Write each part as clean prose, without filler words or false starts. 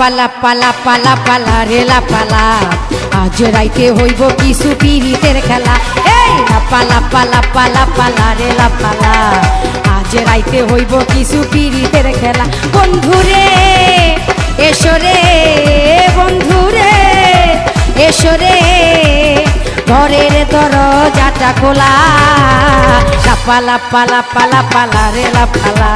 পালা পালা পালা পালা রেলা পালা আজ রাইতে হইব কিছু পিরিতের খেলা। এই পালা পালা পালা পালা রেলা পালা আজ রাইতে হইব কিছু পিরিতের খেলা। বন্ধুরে এসরে বন্ধুরে এসরে ঘরের দরজাটা খোলা। পালা পালা পালা পালা রেলা পালা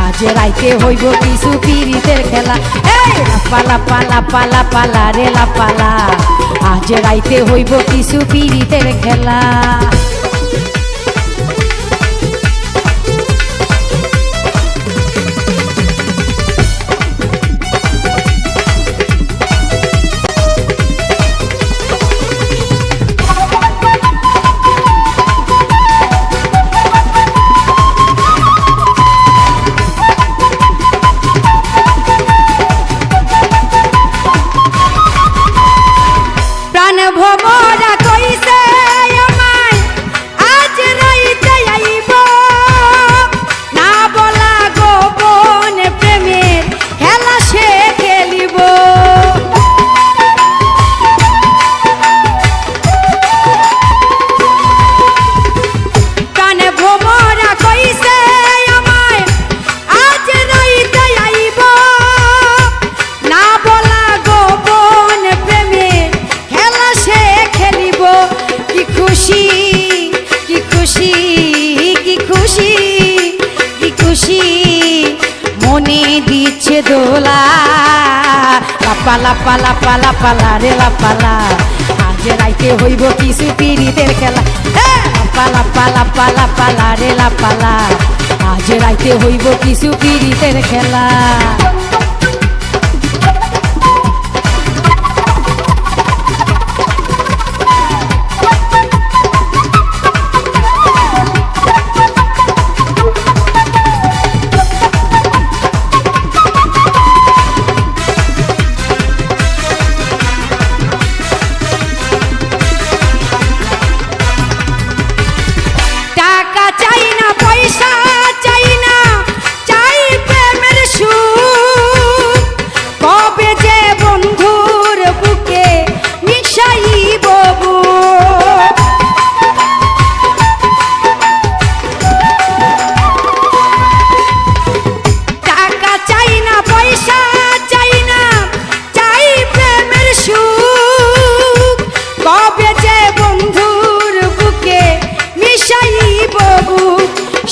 আজ রাইতে হইব কিছু পিরিতের খেলা। এই পালা পালা পালা পালা রেলা পালা আজ রাইতে হইব কিছু পিরিতের খেলা। ভোমরা কইছে আমায় আজ রাইতে আইব না বলা গোপন প্রেমের খেলা সে খেলিব। কানে ভোমরা কইছে আমায় আজ রাইতে আইব না বলা গোপন প্রেমের সে খেলিব। কি খুশি কি খুশি কি খুশি কি খুশি মনে দিচ্ছে দোলা। পালা পালা পালা পালা রেলা পালা আজ রাইতে হইব কিছু পিরিতের খেলা। পালা পালা পালা পালা রেলা পালা আজ রাইতে হইব কিছু পিরিতের খেলা।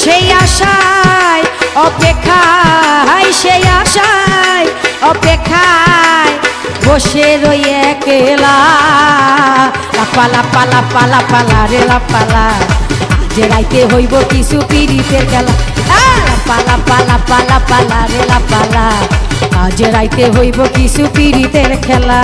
সেই আশায় অপেক্ষায় সেই আশায় অপেক্ষায় বসে রই একলা। পালা পালা পালা পালা রেলা পালা আজ রাইতে হইব কিছু পিরিতের খেলা। পালা পালা পালা পালা রেলা পালা আজ রাইতে হইব কিছু পিরিতের খেলা।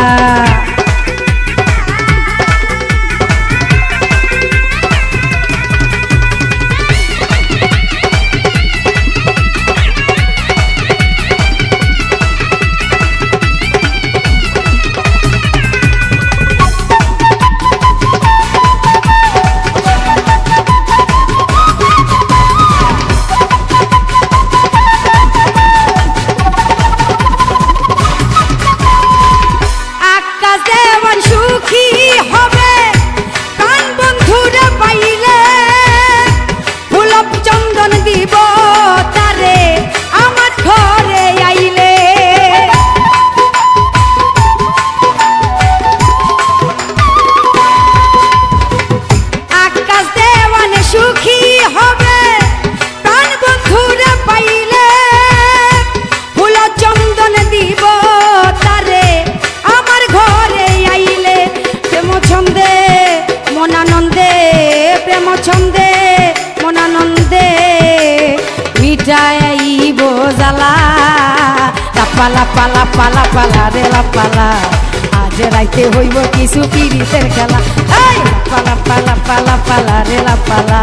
ছন্দে মনানন্দে মিটাইব জ্বালা। পালা পালা পালা পালা রেলা পালা আজ রাইতে হইব কিছু পিরিতের খেলা। পালা পালা পালা পালা রেলা পালা